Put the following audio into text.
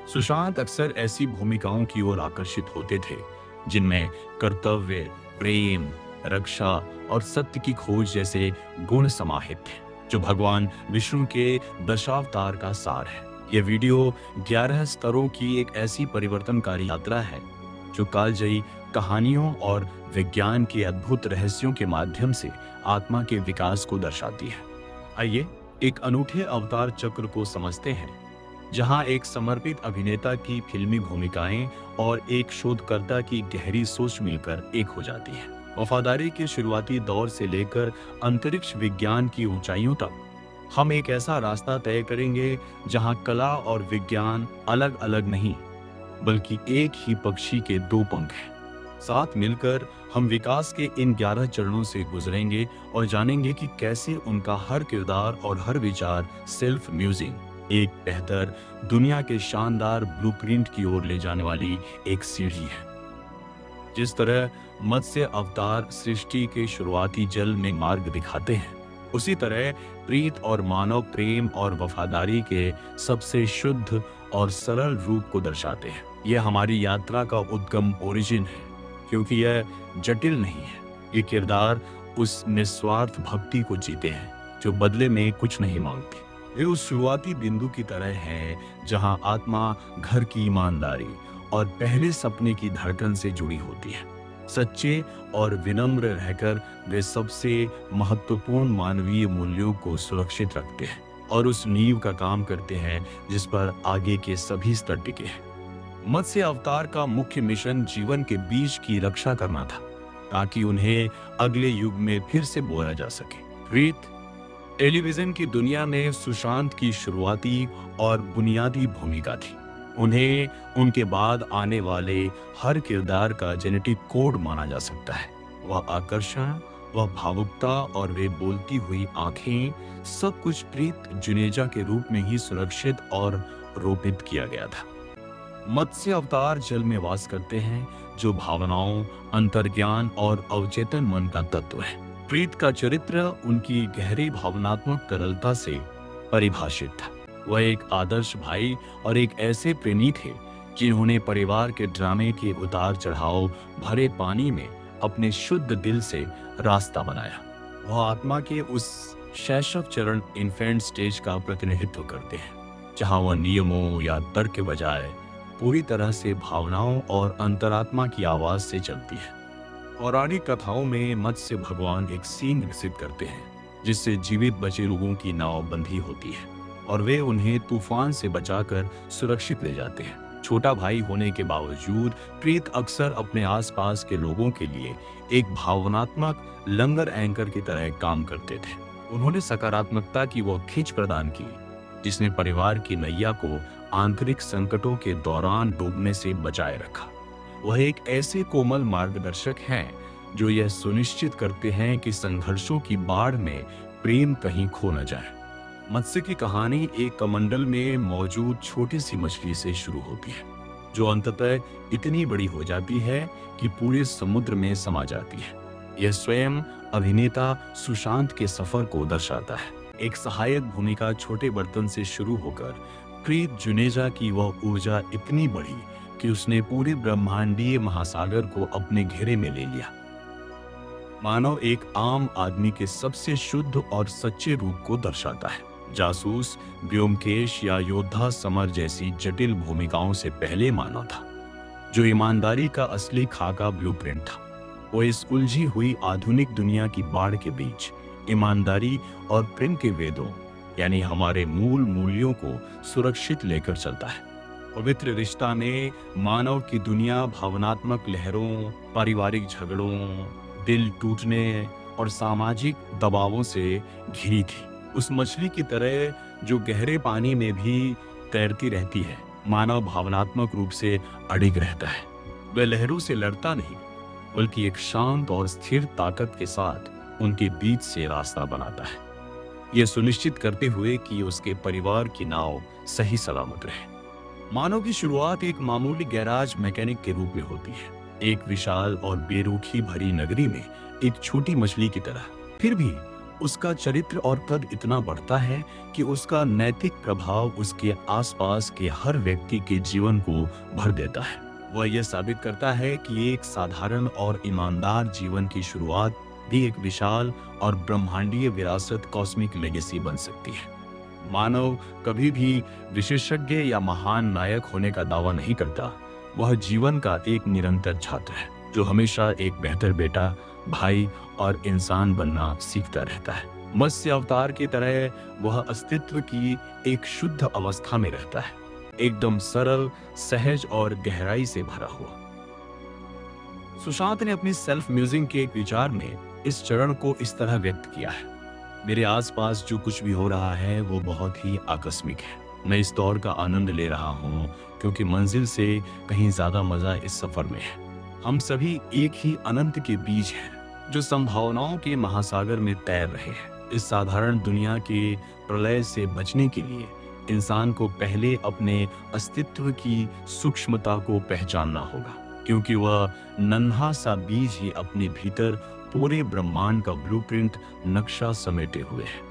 सुशांत अक्सर ऐसी भूमिकाओं की ओर आकर्षित होते थे जिनमें कर्तव्य, प्रेम, रक्षा और सत्य की खोज जैसे गुण समाहित थे, जो भगवान विष्णु के दशावतार का सार है। यह वीडियो 11 स्तरों की एक ऐसी परिवर्तनकारी यात्रा है जो कालजयी कहानियों और विज्ञान के अद्भुत रहस्यों के माध्यम से आत्मा के विकास को दर्शाती है। आइए एक अनूठे अवतार चक्र को समझते हैं, जहां एक समर्पित अभिनेता की फिल्मी भूमिकाएं और एक शोधकर्ता की गहरी सोच मिलकर एक हो जाती है। वफादारी के शुरुआती दौर से लेकर अंतरिक्ष विज्ञान की ऊंचाइयों तक हम एक ऐसा रास्ता तय करेंगे जहां कला और विज्ञान अलग अलग नहीं, बल्कि एक ही पक्षी के दो पंख हैं। साथ मिलकर हम विकास के इन 11 चरणों से गुजरेंगे और जानेंगे कि कैसे उनका हर किरदार और हर विचार सेल्फ म्यूजिंग एक बेहतर दुनिया के शानदार ब्लूप्रिंट की ओर ले जाने वाली एक सीढ़ी है। जिस तरह मत्स्य अवतार सृष्टि के शुरुआती जल में मार्ग दिखाते हैं, उसी तरह प्रीत और मानव प्रेम और वफादारी के सबसे शुद्ध और सरल रूप को दर्शाते हैं। यह हमारी यात्रा का उद्गम ओरिजिन है, क्योंकि यह जटिल नहीं है। ये किरदार उस निस्वार्थ भक्ति को जीते हैं जो बदले में कुछ नहीं मांगती। ये उस शुरुआती बिंदु की तरह है जहां आत्मा घर की ईमानदारी और पहले सपने की धड़कन से जुड़ी होती है। सच्चे और विनम्र रहकर वे सबसे महत्वपूर्ण मानवीय मूल्यों को सुरक्षित रखते हैं और उस नींव का काम करते हैं जिस पर आगे के सभी स्तर टिके हैं। मत्स्य अवतार का मुख्य मिशन जीवन के बीज की रक्षा करना था, ताकि उन्हें अगले युग में फिर से बोया जा सके। प्रीत टेलीविजन की दुनिया में सुशांत की शुरुआती और बुनियादी भूमिका थी। उन्हें उनके बाद आने वाले हर किरदार का जेनेटिक कोड माना जा सकता है। वह आकर्षण, वह भावुकता और वे बोलती हुई आंखें, सब कुछ प्रीत जुनेजा के रूप में ही सुरक्षित और रोपित किया गया था। मत्स्य अवतार जल में वास करते हैं, जो भावनाओं, अंतर्ज्ञान और अवचेतन मन का तत्व है। प्रीत का चरित्र उनकी गहरी भावनात्मक तरलता से परिभाषित था। वह एक आदर्श भाई और एक ऐसे प्रेमी थे जिन्होंने परिवार के ड्रामे के उतार चढ़ाव भरे पानी में अपने शुद्ध दिल से रास्ता बनाया। वह आत्मा के उस शैशव चरण इन्फेंट स्टेज का प्रतिनिधित्व करते हैं, जहां वह नियमों या तर्क के बजाय पूरी तरह से भावनाओं और अंतरात्मा की आवाज से चलती है। पौराणिक कथाओं में मत्स्य भगवान एक सींग विकसित करते हैं, जिससे जीवित बचे लोगों की नाव बंधी होती है और वे उन्हें तूफान से बचाकर सुरक्षित ले जाते हैं। छोटा भाई होने के बावजूद प्रीत अक्सर अपने आसपास के लोगों के लिए एक भावनात्मक लंगर एंकर की तरह काम करते थे। उन्होंने सकारात्मकता की वो खिंच प्रदान की जिसने परिवार की नैया को आंतरिक संकटों के दौरान डूबने से बचाए रखा। वह एक ऐसे कोमल मार्गदर्शक हैं जो यह सुनिश्चित करते हैं कि संघर्षों की बाढ़ में प्रेम कहीं खो न जाए। मत्स्य की कहानी एक कमंडल में मौजूद छोटी सी मछली से शुरू होती है, जो अंततः इतनी बड़ी हो जाती है कि पूरे समुद्र में समा जाती है। यह स्वयं अभिनेता सुशांत के सफर को दर्शाता है। एक सहायक भूमिका छोटे बर्तन से शुरू होकर प्रीत जुनेजा की वह ऊर्जा इतनी बढ़ी कि उसने पूरे ब्रह्मांडीय महासागर को अपने घेरे में ले लिया। मानव एक आम आदमी के सबसे शुद्ध और सच्चे रूप को दर्शाता है। जासूस, व्योमकेश या योद्धा समर जैसी जटिल भूमिकाओं से पहले मानव था, जो ईमानदारी का असली खाका ब्लूप्रिंट था। वो इस उलझी हुई आधुनिक दुनिया की बाढ़ के बीच ईमानदारी और प्रेम के वेदों यानी हमारे मूल मूल्यों को सुरक्षित लेकर चलता है। पवित्र रिश्ता में मानव की दुनिया भावनात्मक लहरों, पारिवारिक झगड़ों, दिल टूटने और सामाजिक दबावों से घिरी थी। उस मछली की तरह जो गहरे पानी में भी तैरती रहती है, मानव भावनात्मक रूप से अडिग रहता है। वह लहरों से लड़ता नहीं, बल्कि एक शांत और स्थिर ताकत के साथ उनके बीच से रास्ता बनाता है, यह सुनिश्चित करते हुए कि उसके परिवार की नाव सही सलामत रहे। मानव की शुरुआत एक मामूली गैराज मैकेनिक के रूप में होती है, एक विशाल और बेरुखी भरी नगरी में एक छोटी मछली की तरह। फिर भी उसका चरित्र और कद इतना बढ़ता है कि उसका नैतिक प्रभाव उसके आसपास के हर व्यक्ति के जीवन को भर देता है। वह यह साबित करता है कि एक साधारण और ईमानदार जीवन की शुरुआत भी एक विशाल और ब्रह्मांडीय विरासत कॉस्मिक लेगेसी बन सकती है। मानव कभी भी विशेषज्ञ या महान नायक होने का दावा नहीं करता। वह जीवन का एक निरंतर छात्र है जो हमेशा एक बेहतर बेटा, भाई और इंसान बनना सीखता रहता है। मत्स्य अवतार की तरह वह अस्तित्व की एक शुद्ध अवस्था में रहता है, एकदम सरल, सहज और गहराई से भरा हुआ। सुशांत ने अपनी सेल्फ म्यूजिंग के एक विचार में इस चरण को इस तरह व्यक्त किया है: मेरे आसपास जो कुछ भी हो रहा है वो बहुत ही आकस्मिक है। मैं इस दौर का आनंद ले रहा हूँ क्योंकि मंजिल से कहीं ज्यादा मजा इस सफर में है। हम सभी एक ही अनंत के बीज हैं जो संभावनाओं के महासागर में तैर रहे हैं। इस साधारण दुनिया के प्रलय से बचने के लिए इंसान को पहले अपने अस्तित्व की सूक्ष्मता को पहचानना होगा, क्योंकि वह नन्हा सा बीज ही अपने भीतर पूरे ब्रह्मांड का ब्लूप्रिंट नक्शा समेटे हुए है।